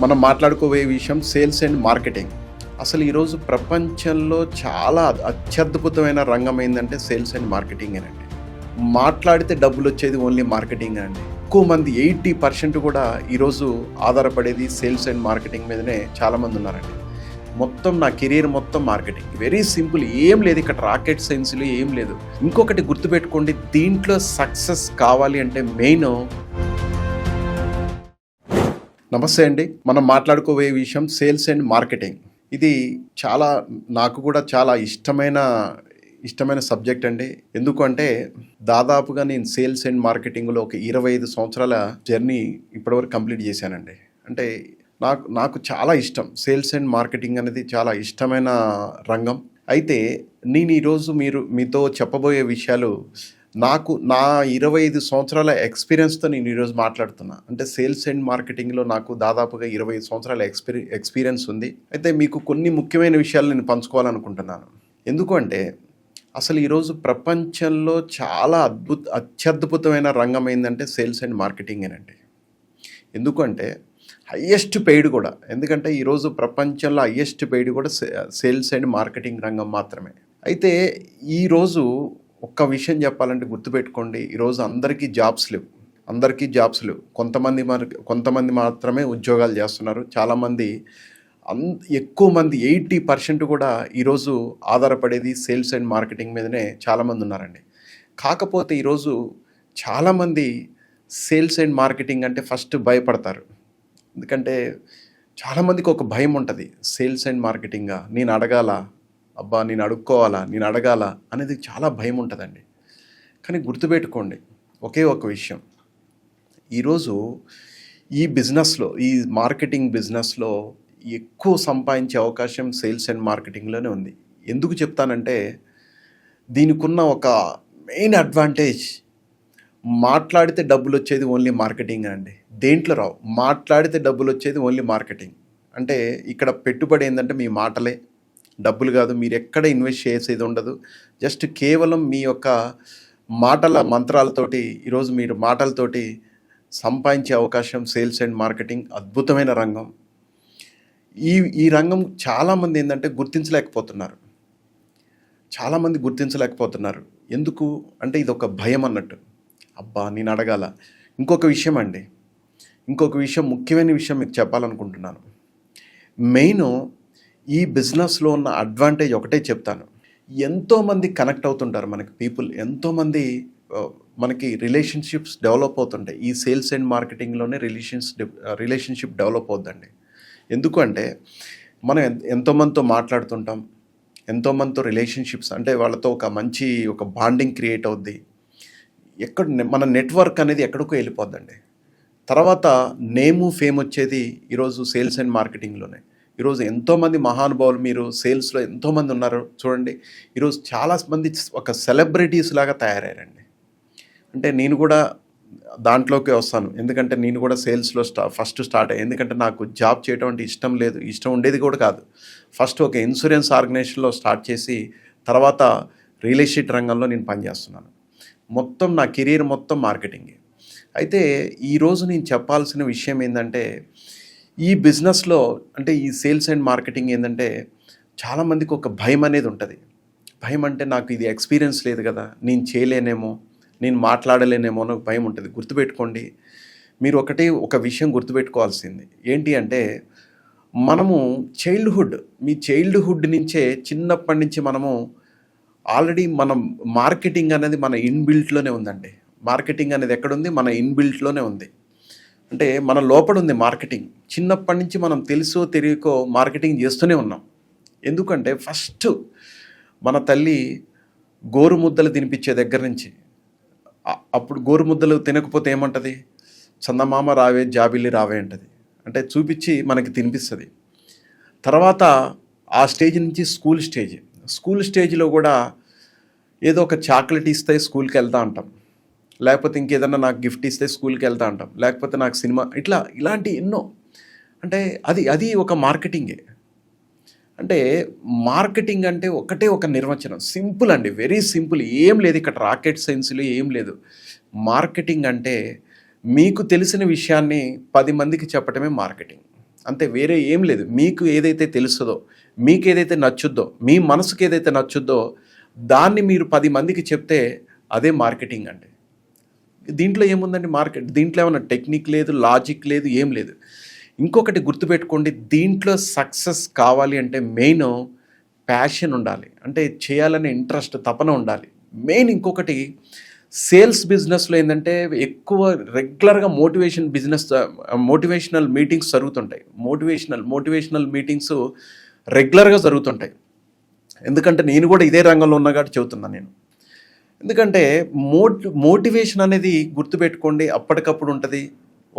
మనం మాట్లాడుకోబోయే విషయం sales and marketing. అసలు ఈరోజు ప్రపంచంలో చాలా అత్యద్భుతమైన రంగం ఏంటంటే సేల్స్ అండ్ మార్కెటింగేనండి. మాట్లాడితే డబ్బులు వచ్చేది ఓన్లీ మార్కెటింగ్ అండి. ఎక్కువ మంది 80% కూడా ఈరోజు ఆధారపడేది సేల్స్ అండ్ మార్కెటింగ్ మీదనే చాలామంది ఉన్నారండి. మొత్తం నా కెరీర్ మొత్తం మార్కెటింగ్. వెరీ సింపుల్, ఏం లేదు ఇక్కడ రాకెట్ సైన్స్లో ఏం లేదు. ఇంకొకటి గుర్తుపెట్టుకోండి, దీంట్లో సక్సెస్ కావాలి అంటే మెయిన్. నమస్తే అండి. మనం మాట్లాడుకోబోయే విషయం సేల్స్ అండ్ మార్కెటింగ్. ఇది నాకు కూడా చాలా ఇష్టమైన సబ్జెక్ట్ అండి. ఎందుకంటే దాదాపుగా నేను సేల్స్ అండ్ మార్కెటింగ్లో ఒక 25 సంవత్సరాల జర్నీ ఇప్పటివరకు కంప్లీట్ చేశానండి. అంటే నాకు చాలా ఇష్టం. సేల్స్ అండ్ మార్కెటింగ్ అనేది చాలా ఇష్టమైన రంగం. అయితే నేను ఈరోజు మీతో చెప్పబోయే విషయాలు నా 25 సంవత్సరాల ఎక్స్పీరియన్స్తో నేను ఈరోజు మాట్లాడుతున్నా. అంటే సేల్స్ అండ్ మార్కెటింగ్లో నాకు దాదాపుగా 25 సంవత్సరాల ఎక్స్పీరియన్స్ ఉంది. అయితే మీకు కొన్ని ముఖ్యమైన విషయాలు నేను పంచుకోవాలనుకుంటున్నాను. ఎందుకంటే అసలు ఈరోజు ప్రపంచంలో చాలా అత్యద్భుతమైన రంగం ఏంటంటే సేల్స్ అండ్ మార్కెటింగేనండి. ఎందుకంటే హయ్యెస్ట్ పెయిడ్ కూడా. ఎందుకంటే ఈరోజు ప్రపంచంలో హయ్యెస్ట్ పెయిడ్ కూడా సేల్స్ అండ్ మార్కెటింగ్ రంగం మాత్రమే. అయితే ఈరోజు ఒక్క విషయం చెప్పాలంటే గుర్తుపెట్టుకోండి, ఈరోజు అందరికీ జాబ్స్ లేవు. కొంతమంది మాత్రమే ఉద్యోగాలు చేస్తున్నారు. చాలామంది ఎక్కువ మంది 80% కూడా ఈరోజు ఆధారపడేది సేల్స్ అండ్ మార్కెటింగ్ మీదనే చాలామంది ఉన్నారండి. కాకపోతే ఈరోజు చాలామంది సేల్స్ అండ్ మార్కెటింగ్ అంటే ఫస్ట్ భయపడతారు. ఎందుకంటే చాలామందికి ఒక భయం ఉంటుంది. సేల్స్ అండ్ మార్కెటింగా నేను అడగాలా, నేను అడగాల అనేది చాలా భయం ఉంటుందండి. కానీ గుర్తుపెట్టుకోండి ఒకే ఒక విషయం, ఈరోజు ఈ మార్కెటింగ్ బిజినెస్లో ఎక్కువ సంపాదించే అవకాశం సేల్స్ అండ్ మార్కెటింగ్లోనే ఉంది. ఎందుకు చెప్తానంటే దీనికున్న ఒక మెయిన్ అడ్వాంటేజ్, మాట్లాడితే డబ్బులు వచ్చేది ఓన్లీ మార్కెటింగ్ అండి. దేంట్లో రావు. మాట్లాడితే డబ్బులు వచ్చేది ఓన్లీ మార్కెటింగ్. అంటే ఇక్కడ పెట్టుబడి ఏంటంటే మీ మాటలే, డబ్బులు కాదు. మీరు ఎక్కడ ఇన్వెస్ట్ చేసేది ఉండదు. జస్ట్ కేవలం మీ యొక్క మంత్రాలతోటి ఈరోజు మీరు మాటలతోటి సంపాదించే అవకాశం సేల్స్ అండ్ మార్కెటింగ్ అద్భుతమైన రంగం. ఈ రంగం చాలామంది ఏంటంటే గుర్తించలేకపోతున్నారు. ఎందుకు అంటే ఇది ఒక భయం అన్నట్టు. నేను అడగాల. ఇంకొక విషయం, ముఖ్యమైన విషయం మీకు చెప్పాలనుకుంటున్నాను. మెయిన్ ఈ బిజినెస్లో ఉన్న అడ్వాంటేజ్ ఒకటే చెప్తాను. ఎంతోమంది కనెక్ట్ అవుతుంటారు మనకి పీపుల్. ఎంతోమంది మనకి రిలేషన్షిప్స్ డెవలప్ అవుతుంటాయి. ఈ సేల్స్ అండ్ మార్కెటింగ్లోనే రిలేషన్షిప్ డెవలప్ అవుతుందండి. ఎందుకంటే మనం ఎంతోమందితో మాట్లాడుతుంటాం, ఎంతోమందితో రిలేషన్షిప్స్ అంటే వాళ్ళతో ఒక బాండింగ్ క్రియేట్ అవుద్ది. మన నెట్వర్క్ అనేది ఎక్కడికో వెళ్ళిపోద్దండి. తర్వాత నేము ఫేమ్ వచ్చేది ఈరోజు సేల్స్ అండ్ మార్కెటింగ్లోనే. ఈరోజు ఎంతోమంది మహానుభావులు, మీరు సేల్స్లో ఎంతోమంది ఉన్నారు చూడండి. ఈరోజు చాలామంది ఒక సెలబ్రిటీస్ లాగా తయారయ్యారండి. అంటే నేను కూడా దాంట్లోకి వస్తాను. ఎందుకంటే నేను కూడా సేల్స్లో ఫస్ట్ స్టార్ట్ అయ్యాను. ఎందుకంటే నాకు జాబ్ చేయడం అంటే ఇష్టం ఉండేది కూడా కాదు. ఫస్ట్ ఒక ఇన్సూరెన్స్ ఆర్గనైజేషన్లో స్టార్ట్ చేసి తర్వాత రియల్ ఎస్టేట్ రంగంలో నేను పనిచేస్తున్నాను. మొత్తం నా కెరీర్ మొత్తం మార్కెటింగే. అయితే ఈరోజు నేను చెప్పాల్సిన విషయం ఏంటంటే ఈ బిజినెస్లో అంటే ఈ సేల్స్ అండ్ మార్కెటింగ్ ఏంటంటే చాలామందికి ఒక భయం అనేది ఉంటుంది. భయం అంటే నాకు ఇది ఎక్స్పీరియన్స్ లేదు కదా, నేను చేయలేనేమో, నేను మాట్లాడలేనేమో అని భయం ఉంటుంది. గుర్తుపెట్టుకోండి, మీరు ఒక విషయం గుర్తుపెట్టుకోవాల్సింది ఏంటి అంటే మనము మీ చైల్డ్హుడ్ నుంచే చిన్నప్పటి నుంచి మనము ఆల్రెడీ మార్కెటింగ్ అనేది మన ఇన్బిల్ట్లోనే ఉందండి. మార్కెటింగ్ అనేది ఎక్కడుంది? మన ఇన్బిల్ట్లోనే ఉంది. అంటే మన లోపల ఉంది మార్కెటింగ్. చిన్నప్పటి నుంచి మనం తెలుసో తెలియకో మార్కెటింగ్ చేస్తూనే ఉన్నాం. ఎందుకంటే ఫస్ట్ మన తల్లి గోరుముద్దలు తినిపించే దగ్గర నుంచి, అప్పుడు గోరుముద్దలు తినకపోతే ఏమంటుంది? చందమామ రావే జాబిల్లి రావే అంటది. అంటే చూపించి మనకి తినిపిస్తుంది. తర్వాత ఆ స్టేజ్ నుంచి స్కూల్ స్టేజ్లో కూడా ఏదో ఒక చాక్లెట్ ఇస్తే స్కూల్కి వెళ్తా అంటాం, లేకపోతే ఇంకేదన్నా నాకు గిఫ్ట్ ఇస్తే స్కూల్కి వెళ్తా అంటాం, లేకపోతే నాకు సినిమా, ఇలాంటి ఎన్నో. అంటే అది ఒక మార్కెటింగే. అంటే మార్కెటింగ్ అంటే ఒక నిర్వచనం, సింపుల్ అండి, వెరీ సింపుల్, ఏం లేదు ఇక్కడ రాకెట్ సైన్స్లో ఏం లేదు. మార్కెటింగ్ అంటే మీకు తెలిసిన విషయాన్ని 10 మందికి చెప్పడమే మార్కెటింగ్. అంతే, వేరే ఏం లేదు. మీకు ఏదైతే తెలుస్తుందో, మీకు ఏదైతే నచ్చుద్దో, మీ మనసుకి ఏదైతే నచ్చుద్దో దాన్ని మీరు 10 మందికి చెప్తే అదే మార్కెటింగ్ అండి. దీంట్లో ఏముందండి మార్కెట్? దీంట్లో ఏమన్నా టెక్నిక్ లేదు, లాజిక్ లేదు, ఏం లేదు. ఇంకొకటి గుర్తుపెట్టుకోండి, దీంట్లో సక్సెస్ కావాలి అంటే మెయిన్ ప్యాషన్ ఉండాలి. అంటే చేయాలనే ఇంట్రెస్ట్, తపన ఉండాలి. మెయిన్ ఇంకొకటి సేల్స్ బిజినెస్లో ఏంటంటే ఎక్కువ రెగ్యులర్గా మోటివేషనల్ మీటింగ్స్ జరుగుతుంటాయి. మోటివేషనల్ మీటింగ్స్ రెగ్యులర్గా జరుగుతుంటాయి. ఎందుకంటే నేను కూడా ఇదే రంగంలో ఉన్నా కాబట్టి చెబుతున్నాను నేను. ఎందుకంటే మోటివేషన్ అనేది గుర్తుపెట్టుకోండి, అప్పటికప్పుడు ఉంటుంది.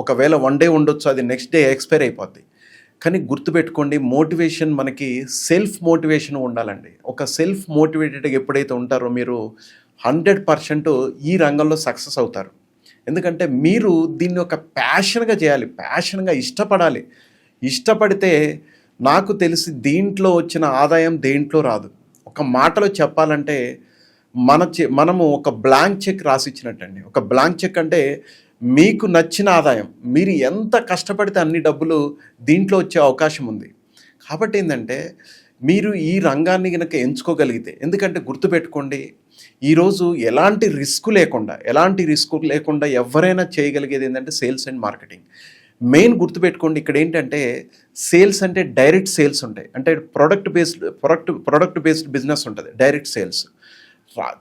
ఒకవేళ వన్ డే ఉండొచ్చు, అది నెక్స్ట్ డే ఎక్స్పైర్ అయిపోద్ది. కానీ గుర్తుపెట్టుకోండి, మోటివేషన్ మనకి సెల్ఫ్ మోటివేషన్ ఉండాలండి. ఒక సెల్ఫ్ మోటివేటెడ్గా ఎప్పుడైతే ఉంటారో మీరు 100% ఈ రంగంలో సక్సెస్ అవుతారు. ఎందుకంటే మీరు దీన్ని ఒక ప్యాషన్గా చేయాలి, ప్యాషన్గా ఇష్టపడాలి. ఇష్టపడితే నాకు తెలిసి దీంట్లో వచ్చిన ఆదాయం దేంట్లో రాదు. ఒక మాటలో చెప్పాలంటే మనము ఒక బ్లాంక్ చెక్ రాసిచ్చినట్టండి. ఒక బ్లాంక్ చెక్ అంటే మీకు నచ్చిన ఆదాయం, మీరు ఎంత కష్టపడితే అన్ని డబ్బులు దీంట్లో వచ్చే అవకాశం ఉంది. కాబట్టి ఏంటంటే మీరు ఈ రంగాన్ని కనుక ఎంచుకోగలిగితే, ఎందుకంటే గుర్తుపెట్టుకోండి, ఈరోజు ఎలాంటి రిస్క్ లేకుండా ఎవరైనా చేయగలిగేది ఏంటంటే సేల్స్ అండ్ మార్కెటింగ్. మెయిన్ గుర్తుపెట్టుకోండి, ఇక్కడ ఏంటంటే సేల్స్ అంటే డైరెక్ట్ సేల్స్ ఉంటాయి. అంటే ప్రొడక్ట్ బేస్డ్ బిజినెస్ ఉంటుంది. డైరెక్ట్ సేల్స్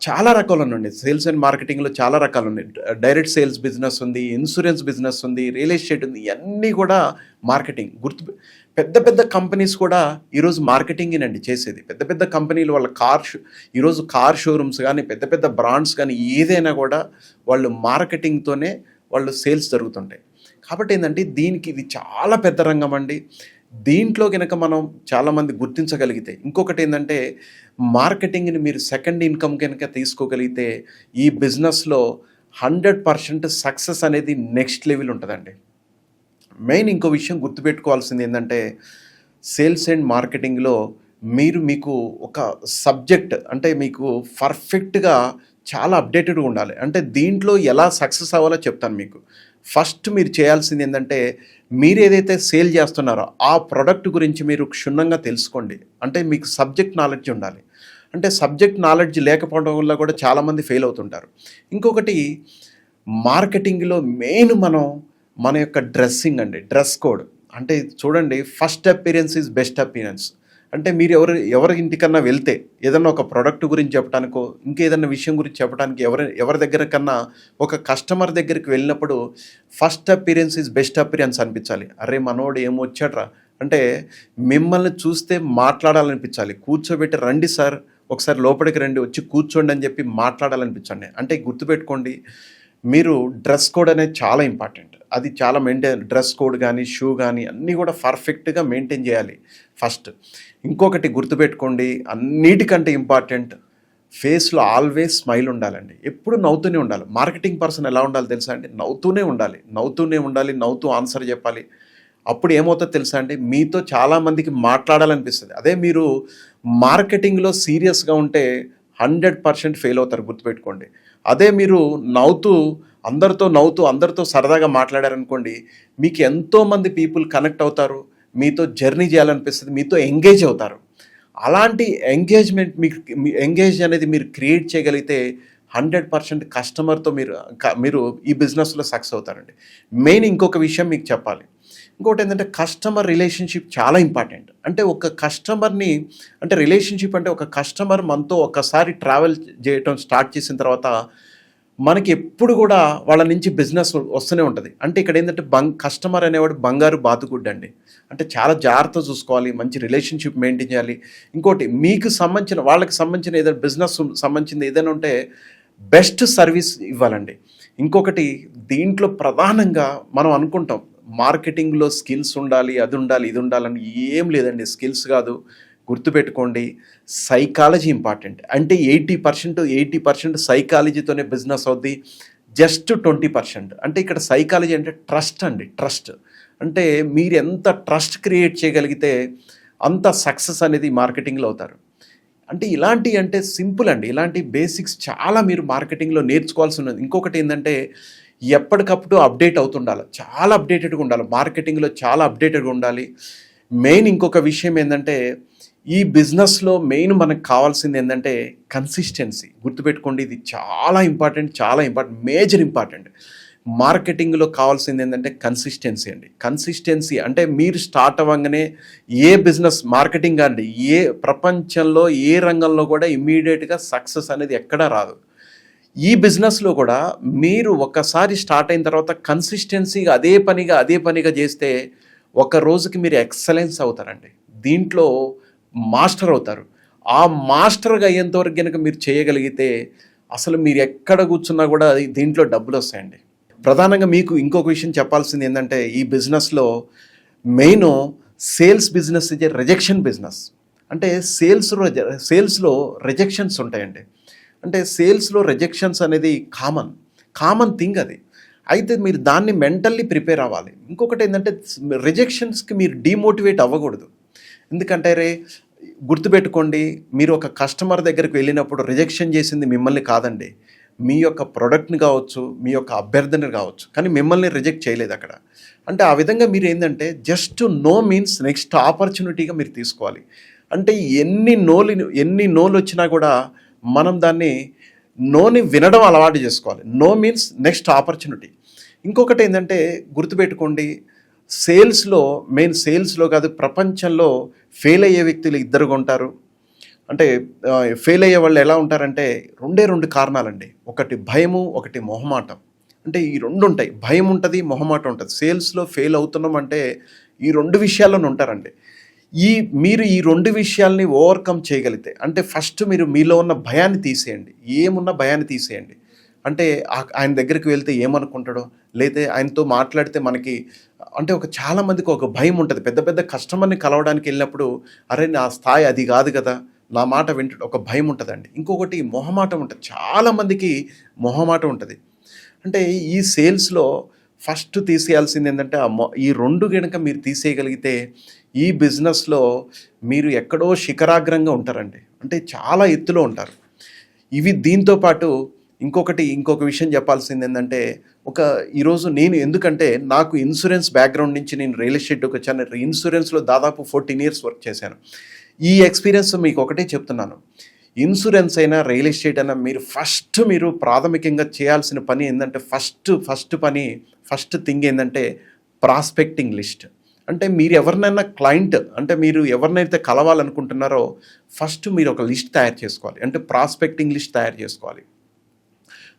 చాలా రకాలు ఉన్నాయండి. సేల్స్ అండ్ మార్కెటింగ్లో చాలా రకాలు ఉన్నాయి. డైరెక్ట్ సేల్స్ బిజినెస్ ఉంది, ఇన్సూరెన్స్ బిజినెస్ ఉంది, రియల్ ఎస్టేట్ ఉంది. ఇవన్నీ కూడా మార్కెటింగ్. పెద్ద పెద్ద కంపెనీస్ కూడా ఈరోజు మార్కెటింగేనండి చేసేది. పెద్ద పెద్ద కంపెనీలు వాళ్ళ ఈరోజు కార్ షోరూమ్స్ కానీ, పెద్ద పెద్ద బ్రాండ్స్ కానీ, ఏదైనా కూడా వాళ్ళు మార్కెటింగ్తోనే వాళ్ళు సేల్స్ జరుగుతుంటాయి. కాబట్టి ఏంటంటే దీనికి ఇది చాలా పెద్ద రంగం అండి. దీంట్లో కనుక మనం చాలామంది గుర్తించగలిగితే, ఇంకొకటి ఏంటంటే మార్కెటింగ్ని మీరు సెకండ్ ఇన్కమ్ కనుక తీసుకోగలిగితే ఈ బిజినెస్లో 100% సక్సెస్ అనేది నెక్స్ట్ లెవెల్ ఉంటుందండి. మెయిన్ ఇంకో విషయం గుర్తుపెట్టుకోవాల్సింది ఏంటంటే సేల్స్ అండ్ మార్కెటింగ్లో మీకు ఒక సబ్జెక్ట్ అంటే మీకు పర్ఫెక్ట్గా చాలా అప్డేటెడ్గా ఉండాలి. అంటే దీంట్లో ఎలా సక్సెస్ అవ్వాలో చెప్తాను మీకు. ఫస్ట్ మీరు చేయాల్సింది ఏంటంటే మీరు ఏదైతే సేల్ చేస్తున్నారో ఆ ప్రోడక్ట్ గురించి మీరు క్షుణ్ణంగా తెలుసుకోండి. అంటే మీకు సబ్జెక్ట్ నాలెడ్జ్ ఉండాలి. అంటే సబ్జెక్ట్ నాలెడ్జ్ లేకపోవడం వల్ల కూడా చాలామంది ఫెయిల్ అవుతుంటారు. ఇంకొకటి మార్కెటింగ్లో మెయిన్ మన యొక్క డ్రెస్సింగ్ అండి, డ్రెస్ కోడ్. అంటే చూడండి, first appearance is best appearance. అంటే మీరు ఎవరి ఇంటికన్నా వెళ్తే ఏదన్నా ఒక ప్రోడక్ట్ గురించి చెప్పడానికో ఇంకేదన్నా విషయం గురించి చెప్పడానికి ఎవరి దగ్గర కన్నా ఒక కస్టమర్ దగ్గరికి వెళ్ళినప్పుడు first appearance is best appearance అనిపించాలి. అరే మనోడు ఏమొచ్చాడ్రా అంటే మిమ్మల్ని చూస్తే మాట్లాడాలనిపించాలి. కూర్చోబెట్టి రండి సార్, ఒకసారి లోపలికి రండి, వచ్చి కూర్చోండి అని చెప్పి మాట్లాడాలనిపించండి. అంటే గుర్తుపెట్టుకోండి, మీరు డ్రెస్ కోడ్ అనేది చాలా ఇంపార్టెంట్. అది చాలా డ్రెస్ కోడ్ కానీ, షూ కానీ అన్నీ కూడా పర్ఫెక్ట్గా మెయింటైన్ చేయాలి ఫస్ట్. ఇంకొకటి గుర్తుపెట్టుకోండి, అన్నిటికంటే ఇంపార్టెంట్, ఫేస్లో ఆల్వేస్ స్మైల్ ఉండాలండి. ఎప్పుడు నవ్వుతూనే ఉండాలి. మార్కెటింగ్ పర్సన్ ఎలా ఉండాలి తెలుసా అండి? నవ్వుతూనే ఉండాలి, నవ్వుతూ ఆన్సర్ చెప్పాలి. అప్పుడు ఏమవుతుందో తెలుసా అండి, మీతో చాలామందికి మాట్లాడాలనిపిస్తుంది. అదే మీరు మార్కెటింగ్లో సీరియస్గా ఉంటే 100% ఫెయిల్ అవుతారు, గుర్తుపెట్టుకోండి. అదే మీరు అందరితో సరదాగా మాట్లాడారనుకోండి, మీకు ఎంతోమంది పీపుల్ కనెక్ట్ అవుతారు, మీతో జర్నీ చేయాలనిపిస్తుంది, మీతో ఎంగేజ్ అవుతారు. అలాంటి ఎంగేజ్ అనేది మీరు క్రియేట్ చేయగలిగితే 100% కస్టమర్తో మీరు ఈ బిజినెస్లో సక్సెస్ అవుతారండి. మెయిన్ ఇంకొక విషయం మీకు చెప్పాలి. ఇంకోటి ఏంటంటే కస్టమర్ రిలేషన్షిప్ చాలా ఇంపార్టెంట్. అంటే రిలేషన్షిప్ అంటే ఒక కస్టమర్ మనతో ఒకసారి ట్రావెల్ చేయటం స్టార్ట్ చేసిన తర్వాత మనకి ఎప్పుడు కూడా వాళ్ళ నుంచి బిజినెస్ వస్తూనే ఉంటుంది. అంటే ఇక్కడ ఏంటంటే కస్టమర్ అనేవాడు బంగారు బాతుగుడ్డు అండి. అంటే చాలా జాగ్రత్త చూసుకోవాలి, మంచి రిలేషన్షిప్ మెయింటైన్ చేయాలి. ఇంకోటి వాళ్ళకి సంబంధించిన ఏదైనా బిజినెస్ సంబంధించింది ఏదైనా ఉంటే బెస్ట్ సర్వీస్ ఇవ్వాలండి. ఇంకొకటి దీంట్లో ప్రధానంగా మనం అనుకుంటాం మార్కెటింగ్లో స్కిల్స్ ఉండాలి, అది ఉండాలి, ఇది ఉండాలని. ఏం లేదండి, స్కిల్స్ కాదు. గుర్తుపెట్టుకోండి, సైకాలజీ ఇంపార్టెంట్. అంటే 80% సైకాలజీతోనే బిజినెస్ అవుద్ది. జస్ట్ 20% అంటే ఇక్కడ సైకాలజీ అంటే ట్రస్ట్ అండి. ట్రస్ట్ అంటే మీరు ఎంత ట్రస్ట్ క్రియేట్ చేయగలిగితే అంత సక్సెస్ అనేది మార్కెటింగ్లో అవుతారు. అంటే సింపుల్ అండి. ఇలాంటి బేసిక్స్ చాలా మీరు మార్కెటింగ్లో నేర్చుకోవాల్సి ఉన్నది. ఇంకొకటి ఏంటంటే ఎప్పటికప్పుడు అప్డేట్ అవుతుండాలి, చాలా అప్డేటెడ్గా ఉండాలి, మార్కెటింగ్లో చాలా అప్డేటెడ్గా ఉండాలి. మెయిన్ ఇంకొక విషయం ఏంటంటే ఈ బిజినెస్లో మెయిన్ మనకు కావాల్సింది ఏంటంటే కన్సిస్టెన్సీ. గుర్తుపెట్టుకోండి, ఇది చాలా ఇంపార్టెంట్, చాలా ఇంపార్టెంట్, మేజర్ ఇంపార్టెంట్. మార్కెటింగ్లో కావాల్సింది ఏంటంటే కన్సిస్టెన్సీ అండి. కన్సిస్టెన్సీ అంటే మీరు స్టార్ట్ అవ్వగానే ఏ బిజినెస్ మార్కెటింగ్ అండి, ఏ ప్రపంచంలో ఏ రంగంలో కూడా ఇమ్మీడియట్గా సక్సెస్ అనేది ఎక్కడా రాదు. ఈ బిజినెస్లో కూడా మీరు ఒకసారి స్టార్ట్ అయిన తర్వాత కన్సిస్టెన్సీగా అదే పనిగా చేస్తే ఒక రోజుకి మీరు ఎక్సలెన్స్ అవుతారండి. దీంట్లో మాస్టర్ అవుతారు. ఆ మాస్టర్గా అయ్యేంతవరకు కనుక మీరు చేయగలిగితే అసలు మీరు ఎక్కడ కూర్చున్నా కూడా దీంట్లో డబ్బులు వస్తాయండి. ప్రధానంగా మీకు ఇంకొక విషయం చెప్పాల్సింది ఏంటంటే ఈ బిజినెస్లో మెయిన్ సేల్స్ బిజినెస్ ఇది రిజెక్షన్ బిజినెస్. అంటే సేల్స్లో రిజెక్షన్స్ ఉంటాయండి. అంటే సేల్స్లో రిజెక్షన్స్ అనేది కామన్ థింగ్ అది. అయితే మీరు దాన్ని మెంటల్లీ ప్రిపేర్ అవ్వాలి. ఇంకొకటి ఏంటంటే రిజెక్షన్స్కి మీరు డీమోటివేట్ అవ్వకూడదు. ఎందుకంటే గుర్తుపెట్టుకోండి, మీరు ఒక కస్టమర్ దగ్గరికి వెళ్ళినప్పుడు రిజెక్షన్ చేసింది మిమ్మల్ని కాదండి, మీ యొక్క ప్రోడక్ట్ని కావచ్చు, మీ యొక్క అభ్యర్థన కావచ్చు, కానీ మిమ్మల్ని రిజెక్ట్ చేయలేదు అక్కడ. అంటే ఆ విధంగా మీరు ఏంటంటే జస్ట్ నో మీన్స్ నెక్స్ట్ ఆపర్చునిటీగా మీరు తీసుకోవాలి. అంటే ఎన్ని నోలు వచ్చినా కూడా మనం దాన్ని నోని వినడం అలవాటు చేసుకోవాలి. No means next opportunity. ఇంకొకటి ఏంటంటే గుర్తుపెట్టుకోండి, సేల్స్లో కాదు, ప్రపంచంలో ఫెయిల్ అయ్యే వ్యక్తులు ఇద్దరుగా ఉంటారు. అంటే ఫెయిల్ అయ్యే వాళ్ళు ఎలా ఉంటారంటే రెండు కారణాలండి. ఒకటి భయము, ఒకటి మొహమాటం. అంటే ఈ రెండు ఉంటాయి, భయం ఉంటుంది, మొహమాటం ఉంటుంది. సేల్స్లో ఫెయిల్ అవుతున్నాం అంటే ఈ రెండు విషయాల్లోనే ఉంటారండి. మీరు ఈ రెండు విషయాల్ని ఓవర్కమ్ చేయగలిగితే, అంటే ఫస్ట్ మీరు మీలో ఉన్న భయాన్ని తీసేయండి, ఏమున్న భయాన్ని తీసేయండి. అంటే ఆయన దగ్గరికి వెళ్తే ఏమనుకుంటాడో, లేదా ఆయనతో మాట్లాడితే మనకి అంటే చాలామందికి ఒక భయం ఉంటుంది. పెద్ద పెద్ద కస్టమర్ని కలవడానికి వెళ్ళినప్పుడు అరే నా స్థాయి అది కాదు కదా, నా మాట వింటాడు, ఒక భయం ఉంటుందండి. ఇంకొకటి మొహమాటం ఉంటుంది, చాలామందికి మొహమాటం ఉంటుంది. అంటే ఈ సేల్స్లో ఫస్ట్ తీసేయాల్సింది ఏంటంటే ఈ రెండు గనుక మీరు తీసేయగలిగితే ఈ బిజినెస్లో మీరు ఎక్కడో శిఖరాగ్రంగా ఉంటారండి. అంటే చాలా ఎత్తులో ఉంటారు. దీంతో పాటు ఇంకొక విషయం చెప్పాల్సింది ఏంటంటే ఈరోజు నేను ఎందుకంటే నాకు ఇన్సూరెన్స్ బ్యాక్గ్రౌండ్ నుంచి నేను రియల్ ఎస్టేట్కి వచ్చాను. ఇన్సూరెన్స్లో దాదాపు 14 years వర్క్ చేశాను. ఈ ఎక్స్పీరియన్స్ మీకు ఒకటే చెప్తున్నాను, ఇన్సూరెన్స్ అయినా రియల్ ఎస్టేట్ అయినా మీరు ప్రాథమికంగా చేయాల్సిన పని ఏంటంటే ఫస్ట్ థింగ్ ఏంటంటే ప్రాస్పెక్టింగ్ లిస్ట్. అంటే మీరు ఎవరినైనా క్లయింట్, అంటే మీరు ఎవరినైతే కలవాలనుకుంటున్నారో ఫస్ట్ మీరు ఒక లిస్ట్ తయారు చేసుకోవాలి. అంటే ప్రాస్పెక్టింగ్ లిస్ట్ తయారు చేసుకోవాలి.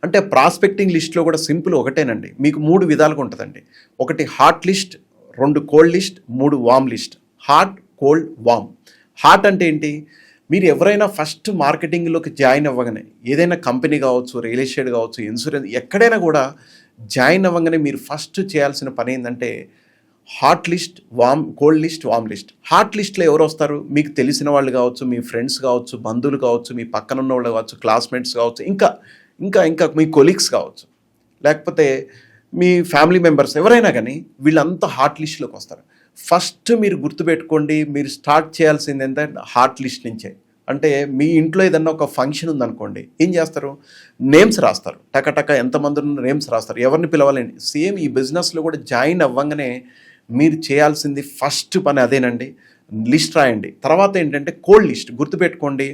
అంటే ప్రాస్పెక్టింగ్ లిస్ట్లో కూడా సింపుల్ ఒకటేనండి, మీకు 3 విధాలుగా ఉంటుందండి. ఒకటి హాట్ లిస్ట్, 2 కోల్డ్ లిస్ట్, 3 వామ్ లిస్ట్. హాట్, కోల్డ్, వామ్. హాట్ అంటే ఏంటి, మీరు ఎవరైనా ఫస్ట్ మార్కెటింగ్లోకి జాయిన్ అవ్వగానే, ఏదైనా కంపెనీ కావచ్చు, రియల్ ఎస్టేట్ కావచ్చు, ఇన్సూరెన్స్, ఎక్కడైనా కూడా జాయిన్ అవ్వగానే మీరు ఫస్ట్ చేయాల్సిన పని ఏంటంటే హాట్ లిస్ట్, కోల్డ్ లిస్ట్, వామ్ లిస్ట్. హాట్ లిస్ట్లో ఎవరు వస్తారు, మీకు తెలిసిన వాళ్ళు కావచ్చు, మీ ఫ్రెండ్స్ కావచ్చు, బంధువులు కావచ్చు, మీ పక్కన ఉన్న వాళ్ళు కావచ్చు, క్లాస్మేట్స్ కావచ్చు, ఇంకా మీ కొలీగ్స్ కావచ్చు, లేకపోతే మీ ఫ్యామిలీ మెంబర్స్, ఎవరైనా కానీ వీళ్ళంతా హాట్ లిస్ట్లోకి వస్తారు. ఫస్ట్ మీరు గుర్తుపెట్టుకోండి, మీరు స్టార్ట్ చేయాల్సింది ఏంటంటే హాట్ లిస్ట్ నుంచే. అంటే మీ ఇంట్లో ఏదన్నా ఒక ఫంక్షన్ ఉందనుకోండి, ఏం చేస్తారు, నేమ్స్ రాస్తారు, టక ఎంతమంది ఉన్న నేమ్స్ రాస్తారు, ఎవరిని పిలవాలండి. సేమ్ ఈ బిజినెస్లో కూడా జాయిన్ అవ్వగానే మీరు చేయాల్సింది ఫస్ట్ పని అదేనండి, లిస్ట్ రాయండి. తర్వాత ఏంటంటే కోల్డ్ లిస్ట్. గుర్తుపెట్టుకోండి,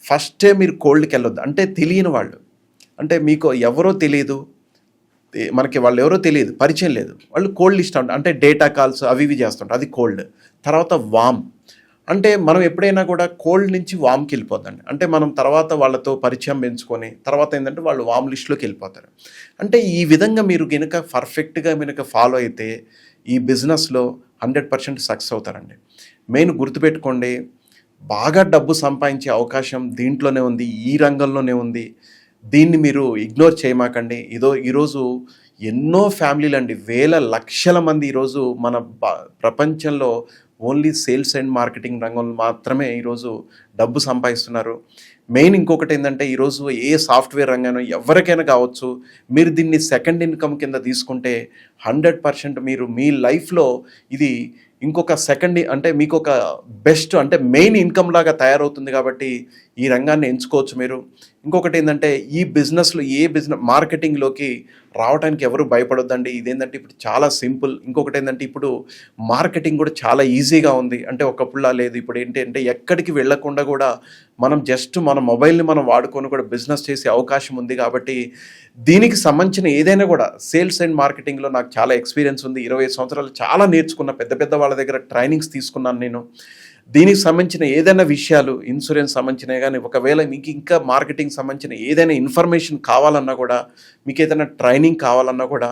ఫస్టే మీరు కోల్డ్కి వెళ్ళొద్దు. అంటే తెలియని వాళ్ళు, అంటే మీకు ఎవరో తెలియదు, మనకి వాళ్ళు ఎవరో తెలియదు, పరిచయం లేదు, వాళ్ళు కోల్డ్ లిస్ట్ అంటే డేటా కాల్స్ అవి చేస్తుంటారు, అది కోల్డ్. తర్వాత వామ్. అంటే మనం ఎప్పుడైనా కూడా కోల్డ్ నుంచి వామ్కి వెళ్ళిపోద్దండి. అంటే మనం తర్వాత వాళ్ళతో పరిచయం పెంచుకొని తర్వాత ఏంటంటే వాళ్ళు వామ్ లిస్ట్లోకి వెళ్ళిపోతారు. అంటే ఈ విధంగా మీరు పర్ఫెక్ట్గా ఫాలో అయితే ఈ బిజినెస్లో 100% సక్సెస్ అవుతారండి. మెయిన్ గుర్తుపెట్టుకోండి, బాగా డబ్బు సంపాదించే అవకాశం దీంట్లోనే ఉంది, ఈ రంగంలోనే ఉంది. దీన్ని మీరు ఇగ్నోర్ చేయమాకండి. ఈరోజు ఎన్నో ఫ్యామిలీలు అండి, వేల లక్షల మంది ఈరోజు మన ప్రపంచంలో ఓన్లీ సేల్స్ అండ్ మార్కెటింగ్ రంగంలో మాత్రమే ఈరోజు డబ్బు సంపాదిస్తున్నారు. మెయిన్ ఇంకొకటి ఏంటంటే ఈరోజు ఏ సాఫ్ట్వేర్ రంగంలో ఎవరికైనా కావచ్చు, మీరు దీన్ని సెకండ్ ఇన్కమ్ కింద తీసుకుంటే 100% మీరు మీ లైఫ్లో ఇది ఇంకొక అంటే మీకు ఒక బెస్ట్ అంటే మెయిన్ ఇన్కమ్ లాగా తయారవుతుంది. కాబట్టి ఈ రంగాన్ని ఎంచుకోవచ్చు మీరు. ఇంకొకటి ఏంటంటే ఈ బిజినెస్లో మార్కెటింగ్లోకి రావడానికి ఎవరు భయపడొద్దండి. ఇదేంటంటే ఇప్పుడు చాలా సింపుల్. ఇంకొకటి ఏంటంటే ఇప్పుడు మార్కెటింగ్ కూడా చాలా ఈజీగా ఉంది. అంటే ఒకప్పుడులా లేదు. ఇప్పుడు ఏంటంటే ఎక్కడికి వెళ్ళకుండా కూడా మనం జస్ట్ మన మొబైల్ని మనం వాడుకొని కూడా బిజినెస్ చేసే అవకాశం ఉంది. కాబట్టి దీనికి సంబంధించిన ఏదైనా కూడా సేల్స్ అండ్ మార్కెటింగ్లో నాకు చాలా ఎక్స్పీరియన్స్ ఉంది. 25 సంవత్సరాలు చాలా నేర్చుకున్న, పెద్ద పెద్ద వాళ్ళ దగ్గర ట్రైనింగ్స్ తీసుకున్నాను నేను. దీనికి సంబంధించిన ఏదైనా విషయాలు, ఇన్సూరెన్స్ సంబంధించినవి కానీ, ఒకవేళ మీకు ఇంకా మార్కెటింగ్ సంబంధించిన ఏదైనా ఇన్ఫర్మేషన్ కావాలన్నా కూడా, మీకు ఏదైనా ట్రైనింగ్ కావాలన్నా కూడా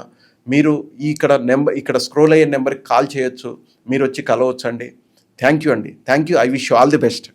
మీరు ఇక్కడ స్క్రోల్ అయ్యే నెంబర్కి కాల్ చేయొచ్చు. మీరు వచ్చి కలవచ్చు అండి. థ్యాంక్ యూ అండి. Thank you. I wish you all the best.